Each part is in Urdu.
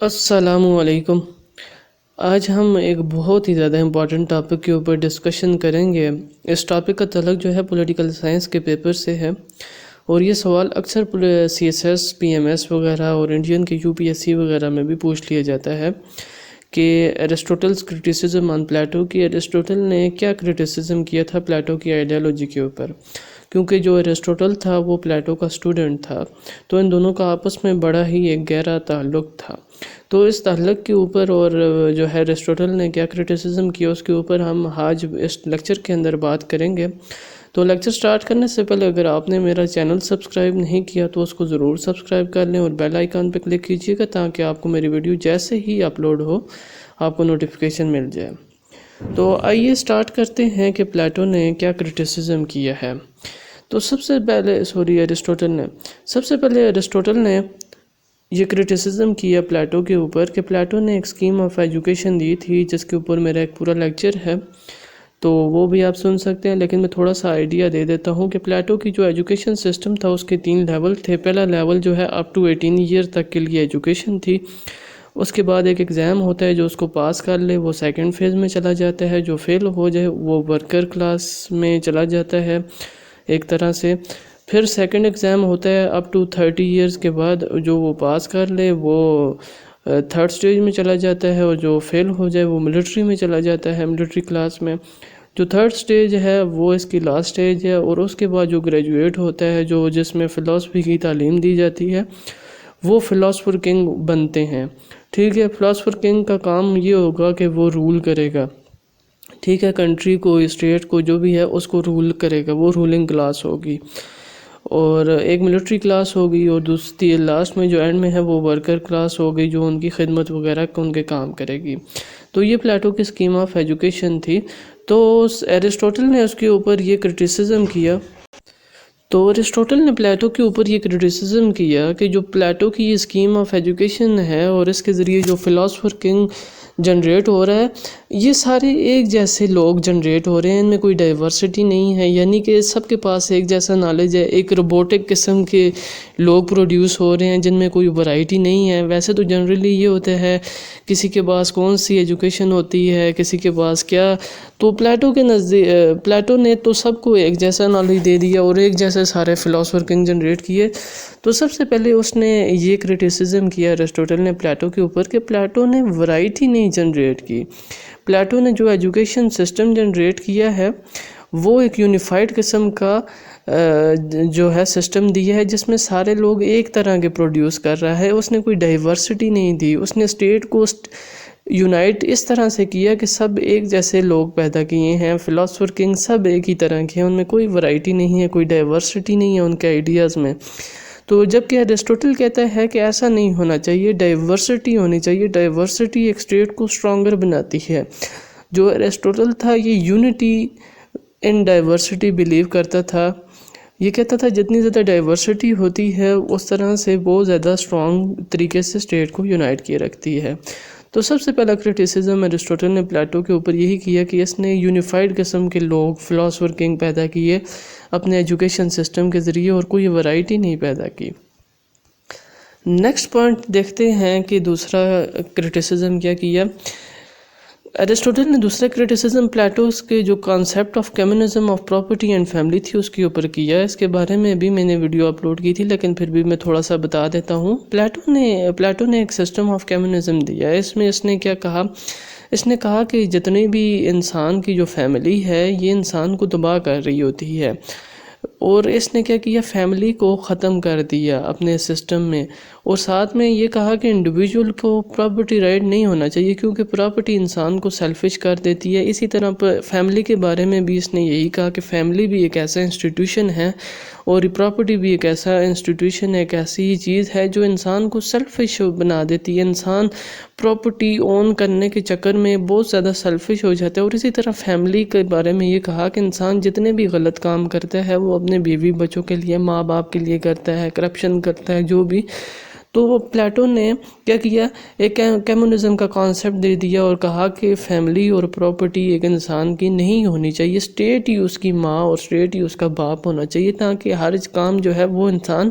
السلام علیکم۔ آج ہم ایک بہت ہی زیادہ امپورٹنٹ ٹاپک کے اوپر ڈسکشن کریں گے۔ اس ٹاپک کا تعلق جو ہے پولیٹیکل سائنس کے پیپر سے ہے، اور یہ سوال اکثر CSS PMS وغیرہ اور انڈین کے UPSC وغیرہ میں بھی پوچھ لیا جاتا ہے کہ ایرسٹوٹلز کرٹیسزم آن پلیٹو کی ایرسٹوٹل نے کیا کرٹیسزم کیا تھا پلیٹو کی آئیڈیالوجی کے اوپر، کیونکہ جو ایرسٹوٹل تھا وہ پلیٹو کا اسٹوڈنٹ تھا، تو ان دونوں کا آپس میں بڑا ہی ایک گہرا تعلق تھا۔ تو اس تعلق کے اوپر اور جو ہے ایرسٹوٹل نے کیا کرٹیسزم کیا اس کے اوپر ہم آج اس لیکچر کے اندر بات کریں گے۔ تو لیکچر سٹارٹ کرنے سے پہلے اگر آپ نے میرا چینل سبسکرائب نہیں کیا تو اس کو ضرور سبسکرائب کر لیں اور بیل آئیکن پہ کلک کیجیے گا تاکہ آپ کو میری ویڈیو جیسے ہی اپلوڈ ہو آپ کو نوٹیفیکیشن مل جائے۔ تو آئیے سٹارٹ کرتے ہیں کہ پلیٹو نے کیا کرٹیسزم کیا ہے۔ تو سب سے پہلے ایرسٹوٹل نے یہ کرٹیسزم کیا پلیٹو کے اوپر کہ پلیٹو نے ایک اسکیم آف ایجوکیشن دی تھی جس کے اوپر میرا ایک پورا لیکچر ہے، تو وہ بھی آپ سن سکتے ہیں، لیکن میں تھوڑا سا آئیڈیا دے دیتا ہوں کہ پلیٹو کی جو ایجوکیشن سسٹم تھا اس کے 3 لیول تھے۔ پہلا لیول جو ہے اپ ٹو 18 ایئر تک کے لیے ایجوکیشن تھی، اس کے بعد ایک ایگزام ہوتا ہے جو اس کو پاس کر لے وہ سیکنڈ فیز میں چلا جاتا ہے، جو فیل ہو جائے وہ ورکر کلاس میں چلا جاتا ہے ایک طرح سے۔ پھر سیکنڈ ایگزام ہوتا ہے اپ ٹو 30 ایئرز کے بعد، جو وہ پاس کر لے وہ تھرڈ سٹیج میں چلا جاتا ہے، اور جو فیل ہو جائے وہ ملٹری میں چلا جاتا ہے، ملٹری کلاس میں۔ جو تھرڈ سٹیج ہے وہ اس کی لاسٹ سٹیج ہے، اور اس کے بعد جو گریجویٹ ہوتا ہے جس میں فلسفی کی تعلیم دی جاتی ہے وہ فلاسفر کنگ بنتے ہیں۔ ٹھیک ہے، فلاسفر کنگ کا کام یہ ہوگا کہ وہ رول کرے گا، ٹھیک ہے، کنٹری کو، اسٹیٹ کو، جو بھی ہے اس کو رول کرے گا، وہ رولنگ کلاس ہوگی، اور ایک ملٹری کلاس ہوگی، اور دوسری لاسٹ میں جو اینڈ میں ہے وہ ورکر کلاس ہوگی جو ان کی خدمت وغیرہ ان کے کام کرے گی۔ تو یہ پلیٹو کی اسکیم آف ایجوکیشن تھی۔ تو ایرسٹوٹل نے اس کے اوپر یہ کرٹیسزم کیا، تو ایرسٹوٹل نے پلیٹو کے اوپر یہ کرٹیسزم کیا کہ جو پلیٹو کی یہ اسکیم آف ایجوکیشن ہے اور اس کے ذریعے جو فلاسفر کنگ جنریٹ ہو رہا ہے، یہ سارے ایک جیسے لوگ جنریٹ ہو رہے ہیں، ان میں کوئی ڈائیورسٹی نہیں ہے، یعنی کہ سب کے پاس ایک جیسا نالج ہے، ایک روبوٹک قسم کے لوگ پروڈیوس ہو رہے ہیں جن میں کوئی ورائٹی نہیں ہے۔ ویسے تو جنرلی یہ ہوتا ہے کسی کے پاس کون سی ایجوکیشن ہوتی ہے، کسی کے پاس کیا، تو پلیٹو نے تو سب کو ایک جیسا نالج دے دیا اور ایک جیسے سارے فلاسفر کنگ جنریٹ کیے۔ تو سب سے پہلے اس نے یہ کرٹیسزم کیا ایرسٹوٹل نے پلیٹو کے اوپر کہ پلیٹو نے ورائٹی نہیں جنریٹ کی۔ پلیٹو نے جو ایجوکیشن سسٹم جنریٹ کیا ہے وہ ایک یونیفائڈ قسم کا جو ہے سسٹم دیا ہے جس میں سارے لوگ ایک طرح کے پروڈیوس کر رہا ہے۔ اس نے کوئی ڈائیورسٹی نہیں دی، اس نے اسٹیٹ کو یونائٹ اس طرح سے کیا کہ سب ایک جیسے لوگ پیدا کیے ہیں، فلاسفر کنگ سب ایک ہی طرح کے ہیں، ان میں کوئی ورائٹی نہیں ہے، کوئی ڈائیورسٹی نہیں ہے ان کے آئیڈیاز میں۔ تو جبکہ ایرسٹوٹل کہتا ہے کہ ایسا نہیں ہونا چاہیے، ڈائیورسٹی ہونی چاہیے، ڈائیورسٹی ایک اسٹیٹ کو اسٹرانگر بناتی ہے۔ جو ایرسٹوٹل تھا یہ یونٹی ان ڈائیورسٹی بلیو کرتا تھا، یہ کہتا تھا جتنی زیادہ ڈائیورسٹی ہوتی ہے اس طرح سے وہ زیادہ اسٹرانگ طریقے سے اسٹیٹ کو یونائٹ کیے رکھتی ہے۔ تو سب سے پہلا کرٹیسزم ایرسٹوٹل نے پلیٹو کے اوپر یہی کیا کہ اس نے یونیفائڈ قسم کے لوگ فلاسفر کنگ پیدا کیے اپنے ایجوکیشن سسٹم کے ذریعے، اور کوئی ورائٹی نہیں پیدا کی۔ نیکسٹ پوائنٹ دیکھتے ہیں کہ دوسرا کرٹیسزم کیا کیا۔ ایرسٹوٹل نے دوسرا کرٹیسزم پلیٹوز کے جو concept of communism of property and family تھی اس کے اوپر کیا۔ اس کے بارے میں بھی میں نے ویڈیو اپلوڈ کی تھی لیکن پھر بھی میں تھوڑا سا بتا دیتا ہوں۔ پلیٹو نے ایک سسٹم آف کمیونزم دیا، اس میں اس نے کیا کہا، اس نے کہا کہ جتنے بھی انسان کی جو فیملی ہے یہ انسان کو تباہ کر رہی ہوتی ہے، اور اس نے کیا کیا، فیملی کو ختم کر دیا اپنے سسٹم میں، اور ساتھ میں یہ کہا کہ انڈیویجول کو پراپرٹی رائٹ نہیں ہونا چاہیے کیونکہ پراپرٹی انسان کو سیلفش کر دیتی ہے۔ اسی طرح فیملی کے بارے میں بھی اس نے یہی کہا کہ فیملی بھی ایک ایسا انسٹیٹیوشن ہے اور پراپرٹی بھی ایک ایسا انسٹیٹیوشن ہے، ایک ایسی چیز ہے جو انسان کو سیلفش بنا دیتی ہے۔ انسان پراپرٹی اون کرنے کے چکر میں بہت زیادہ سیلفش ہو جاتا ہے، اور اسی طرح فیملی کے بارے میں یہ کہا کہ انسان جتنے بھی غلط کام کرتا ہے وہ اپنے بیوی بچوں کے لیے، ماں باپ کے لیے کرتا ہے، کرپشن کرتا ہے جو بھی۔ تو وہ پلیٹو نے کیا کیا، ایک کمیونزم کا کانسیپٹ دے دیا اور کہا کہ فیملی اور پراپرٹی ایک انسان کی نہیں ہونی چاہیے، اسٹیٹ ہی اس کی ماں اور اسٹیٹ ہی اس کا باپ ہونا چاہیے، تاکہ ہر کام جو ہے وہ انسان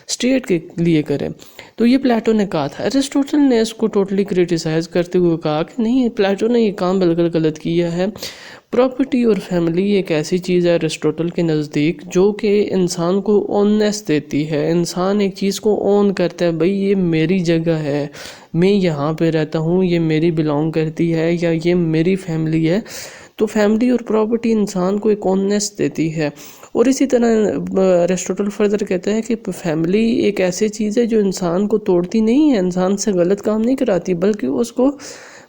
اسٹیٹ کے لیے کرے. تو یہ پلیٹو نے کہا تھا. ایرسٹوٹل نے اس کو ٹوٹلی کریٹیسائز کرتے ہوئے کہا کہ نہیں، پلیٹو نے یہ کام بالکل غلط کیا ہے. پراپرٹی اور فیملی ایک ایسی چیز ہے ایرسٹوٹل کے نزدیک جو کہ انسان کو اوننیس دیتی ہے. انسان ایک چیز کو اون کرتا ہے، بھئی یہ میری جگہ ہے، میں یہاں پہ رہتا ہوں، یہ میری بلانگ کرتی ہے، یا یہ میری فیملی ہے. تو فیملی اور پراپرٹی انسان کو ایک اوننیس دیتی ہے. اور اسی طرح ایرسٹوٹل فردر کہتا ہے کہ فیملی ایک ایسی چیز ہے جو انسان کو توڑتی نہیں ہے، انسان سے غلط کام نہیں کراتی، بلکہ اس کو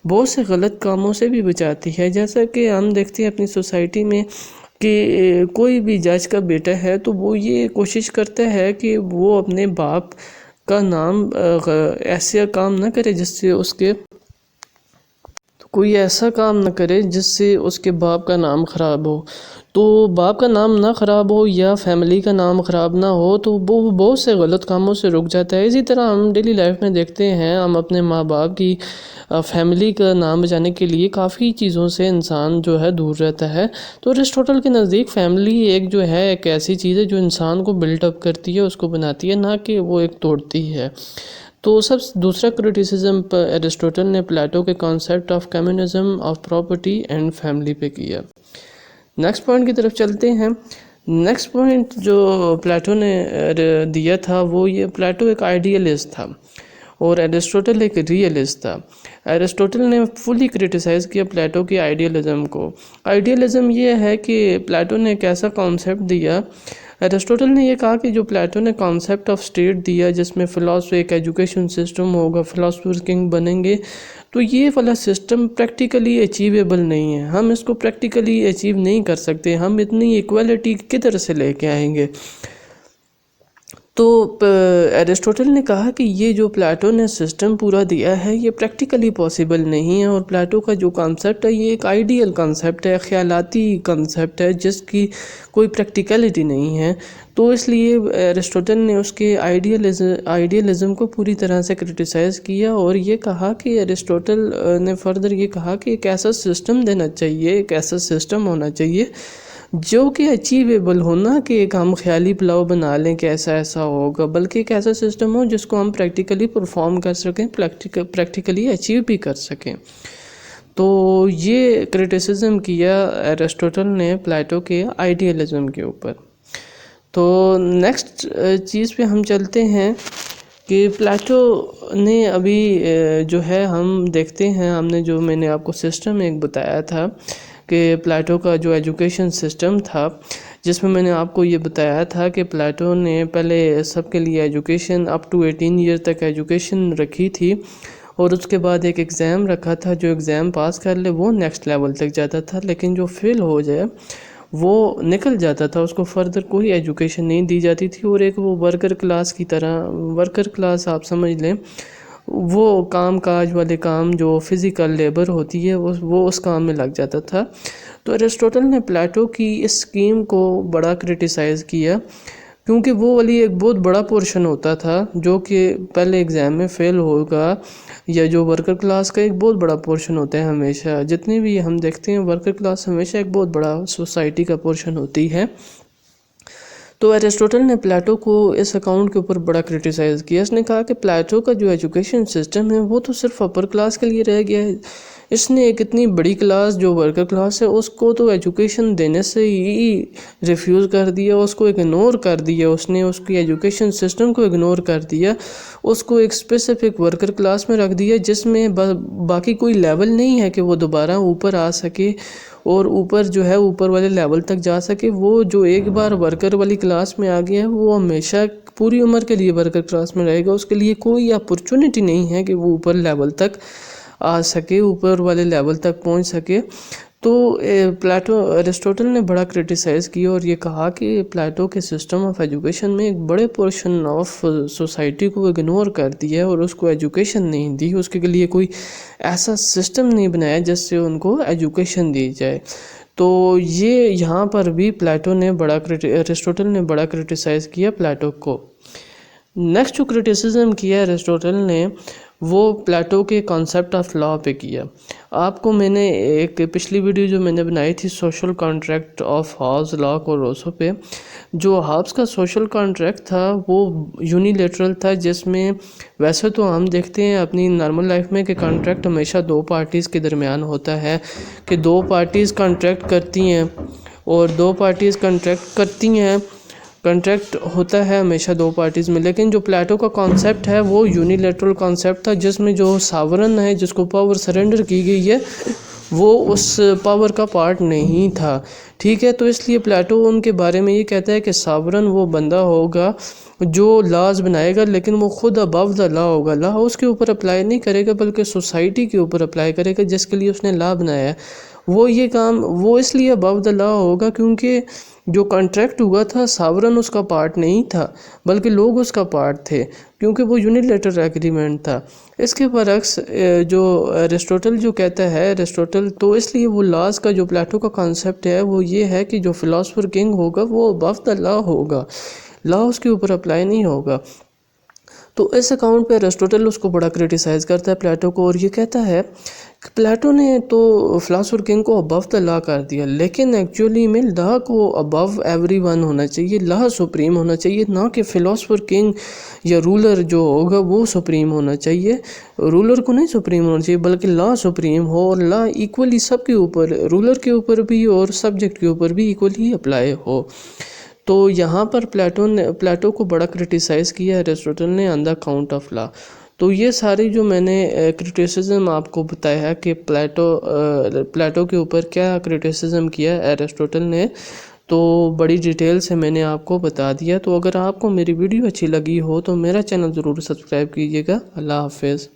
بہت سے غلط کاموں سے بھی بچاتی ہے. جیسا کہ ہم دیکھتے ہیں اپنی سوسائٹی میں کہ کوئی بھی جج کا بیٹا ہے تو وہ یہ کوشش کرتا ہے کہ وہ اپنے باپ کا نام ایسا کام نہ کرے جس سے اس کے کوئی ایسا کام نہ کرے جس سے اس کے باپ کا نام خراب ہو. تو باپ کا نام نہ خراب ہو یا فیملی کا نام خراب نہ ہو تو وہ بہت سے غلط کاموں سے رک جاتا ہے. اسی طرح ہم ڈیلی لائف میں دیکھتے ہیں، ہم اپنے ماں باپ کی فیملی کا نام بچانے کے لیے کافی چیزوں سے انسان جو ہے دور رہتا ہے. تو ایرسٹوٹل کے نزدیک فیملی ایک جو ہے ایک ایسی چیز ہے جو انسان کو بلٹ اپ کرتی ہے، اس کو بناتی ہے، نہ کہ وہ ایک توڑتی ہے. تو دوسرا کرٹیسزم ایرسٹوٹل نے پلیٹو کے concept of communism of property and family پہ کیا. نیکسٹ پوائنٹ کی طرف چلتے ہیں. نیکسٹ پوائنٹ جو پلیٹو نے دیا تھا وہ یہ، پلیٹو ایک آئیڈیلسٹ تھا اور ایرسٹوٹل ایک ریئلسٹ تھا. ایرسٹوٹل نے فلی کرٹیسائز کیا پلیٹو کی آئیڈیلزم کو. آئیڈیلزم یہ ہے کہ پلیٹو نے ایک ایسا کانسیپٹ دیا. ایرسٹوٹل نے یہ کہا کہ جو پلیٹو نے کانسیپٹ آف اسٹیٹ دیا جس میں فلاسفی ایک ایجوکیشن سسٹم ہوگا، فلاسفرز کنگ بنیں گے، تو یہ والا سسٹم پریکٹیکلی اچیویبل نہیں ہے. ہم اس کو پریکٹیکلی اچیو نہیں کر سکتے. ہم اتنی ایکویلٹی کدھر سے لے کے آئیں گے؟ تو ایرسٹوٹل نے کہا کہ یہ جو پلیٹو نے سسٹم پورا دیا ہے یہ پریکٹیکلی پاسبل نہیں ہے، اور پلیٹو کا جو کانسیپٹ ہے یہ ایک آئیڈیل کانسیپٹ ہے، خیالاتی کانسیپٹ ہے جس کی کوئی پریکٹیکلٹی نہیں ہے. تو اس لیے ایرسٹوٹل نے اس کے آئیڈیلزم کو پوری طرح سے کرٹیسائز کیا، اور یہ کہا کہ ایرسٹوٹل نے فردر یہ کہا کہ ایک ایسا سسٹم دینا چاہیے، ایک ایسا سسٹم ہونا چاہیے جو کہ اچیویبل ہونا، کہ ایک ہم خیالی پلاؤ بنا لیں کہ ایسا ہوگا، بلکہ ایک ایسا سسٹم ہو جس کو ہم پریکٹیکلی پرفارم کر سکیں، پریکٹیکلی اچیو بھی کر سکیں. تو یہ کرٹیسزم کیا ایرسٹوٹل نے پلیٹو کے آئیڈیلزم کے اوپر. تو نیکسٹ چیز پہ ہم چلتے ہیں کہ پلیٹو نے ابھی جو ہے ہم دیکھتے ہیں، ہم نے جو میں نے آپ کو سسٹم ایک بتایا تھا کہ پلیٹو کا جو ایجوکیشن سسٹم تھا، جس میں نے آپ کو یہ بتایا تھا کہ پلیٹو نے پہلے سب کے لیے ایجوکیشن اپ ٹو 18 ایئر تک ایجوکیشن رکھی تھی، اور اس کے بعد ایک ایگزام رکھا تھا، جو ایگزام پاس کر لے وہ نیکسٹ لیول تک جاتا تھا، لیکن جو فیل ہو جائے وہ نکل جاتا تھا، اس کو فردر کوئی ایجوکیشن نہیں دی جاتی تھی. اور ایک وہ ورکر کلاس کی طرح، ورکر کلاس آپ سمجھ لیں، وہ کام کاج والے کام جو فزیکل لیبر ہوتی ہے وہ اس کام میں لگ جاتا تھا. تو ایرسٹوٹل نے پلیٹو کی اس اسکیم کو بڑا کرٹیسائز کیا، کیونکہ وہ والی ایک بہت بڑا پورشن ہوتا تھا جو کہ پہلے ایگزام میں فیل ہوگا، یا جو ورکر کلاس کا ایک بہت بڑا پورشن ہوتا ہے. ہمیشہ جتنے بھی ہم دیکھتے ہیں ورکر کلاس ہمیشہ ایک بہت بڑا سوسائٹی کا پورشن ہوتی ہے. تو ایرسٹوٹل نے پلیٹو کو اس اکاؤنٹ کے اوپر بڑا کرٹیسائز کیا. اس نے کہا کہ پلیٹو کا جو ایجوکیشن سسٹم ہے وہ تو صرف اپر کلاس کے لیے رہ گیا ہے. اس نے ایک اتنی بڑی کلاس جو ورکر کلاس ہے اس کو تو ایجوکیشن دینے سے ہی ریفیوز کر دیا، اس کو اگنور کر دیا، اس نے اس کی ایجوکیشن سسٹم کو اگنور کر دیا، اس کو ایک اسپیسیفک ورکر کلاس میں رکھ دیا جس میں باقی کوئی لیول نہیں ہے کہ وہ دوبارہ اوپر آ سکے اور اوپر جو ہے اوپر والے لیول تک جا سکے. وہ جو ایک بار ورکر والی کلاس میں آ گیا ہے وہ ہمیشہ پوری عمر کے لیے ورکر کلاس میں رہے گا، اس کے لیے کوئی اپرچونٹی نہیں ہے کہ وہ اوپر لیول تک آ سکے، اوپر والے لیول تک پہنچ سکے. تو ایرسٹوٹل نے بڑا کرٹیسائز کیا اور یہ کہا کہ پلیٹو کے سسٹم آف ایجوکیشن میں ایک بڑے پورشن آف سوسائٹی کو اگنور کر دیا ہے اور اس کو ایجوکیشن نہیں دی، اس کے لیے کوئی ایسا سسٹم نہیں بنایا جس سے ان کو ایجوکیشن دی جائے. تو یہ یہاں پر بھی ایرسٹوٹل نے بڑا کرٹیسائز کیا پلیٹو کو. نیکسٹ جو کرٹیسزم کیا ایرسٹوٹل نے وہ پلیٹو کے کانسیپٹ آف لا پہ کیا. آپ کو میں نے ایک پچھلی ویڈیو جو میں نے بنائی تھی social contract of Hobbes Locke اور روسو پہ، جو ہابس کا سوشل کانٹریکٹ تھا وہ یونیلیٹرل تھا، جس میں ویسے تو ہم دیکھتے ہیں اپنی نارمل لائف میں کہ کانٹریکٹ ہمیشہ دو پارٹیز کے درمیان ہوتا ہے، کہ دو پارٹیز کانٹریکٹ کرتی ہیں اور دو پارٹیز کانٹریکٹ کرتی ہیں، کانٹریکٹ ہوتا ہے ہمیشہ دو پارٹیز میں۔ لیکن جو پلیٹو کا کانسیپٹ ہے وہ یونیلیٹرل کانسیپٹ تھا، جس میں جو ساورن ہے، جس کو پاور سرنڈر کی گئی ہے، وہ اس پاور کا پارٹ نہیں تھا، ٹھیک ہے۔ تو اس لیے پلیٹو ان کے بارے میں یہ کہتا ہے کہ ساورن وہ بندہ ہوگا جو لاز بنائے گا، لیکن وہ خود ابو دا لا ہوگا، لا اس کے اوپر اپلائی نہیں کرے گا بلکہ سوسائٹی کے اوپر اپلائی کرے گا جس کے لیے اس نے لا بنایا ہے۔ وہ یہ کام وہ اس لیے ابو دا لا ہوگا کیونکہ جو کانٹریکٹ ہوا تھا ساورن اس کا پارٹ نہیں تھا بلکہ لوگ اس کا پارٹ تھے، کیونکہ وہ یونیلیٹرل ایگریمنٹ تھا۔ اس کے برعکس جو ایرسٹوٹل جو کہتا ہے، ایرسٹوٹل تو اس لیے وہ لاز کا جو پلیٹو کا کانسیپٹ ہے وہ یہ ہے کہ جو فلاسفر کنگ ہوگا وہ ابو دا لا ہوگا، لا اس کے اوپر اپلائی نہیں ہوگا۔ تو اس اکاؤنٹ پہ ایرسٹوٹل اس کو بڑا کرٹیسائز کرتا ہے پلیٹو کو، اور یہ کہتا ہے کہ پلیٹو نے تو فلاسفر کنگ کو ابو دا لا کر دیا، لیکن ایکچولی میں لا کو ابو ایوری ون ہونا چاہیے، لا سپریم ہونا چاہیے، نہ کہ فلاسفر کنگ یا رولر جو ہوگا وہ سپریم ہونا چاہیے۔ رولر کو نہیں سپریم ہونا چاہیے بلکہ لا سپریم ہو، اور لا ایکولی سب کے اوپر، رولر کے اوپر بھی اور سبجیکٹ کے اوپر بھی ایکولی اپلائی ہو۔ تو یہاں پر پلیٹو کو بڑا کرٹیسائز کیا ہے ایرسٹوٹل نے آن دا اکاؤنٹ آف لا۔ تو یہ ساری جو میں نے کرٹیسزم آپ کو بتایا ہے کہ پلیٹو کے اوپر کیا کرٹیسزم کیا ہے ایرسٹوٹل نے، تو بڑی ڈیٹیل سے میں نے آپ کو بتا دیا۔ تو اگر آپ کو میری ویڈیو اچھی لگی ہو تو میرا چینل ضرور سبسکرائب کیجیے گا۔ اللہ حافظ۔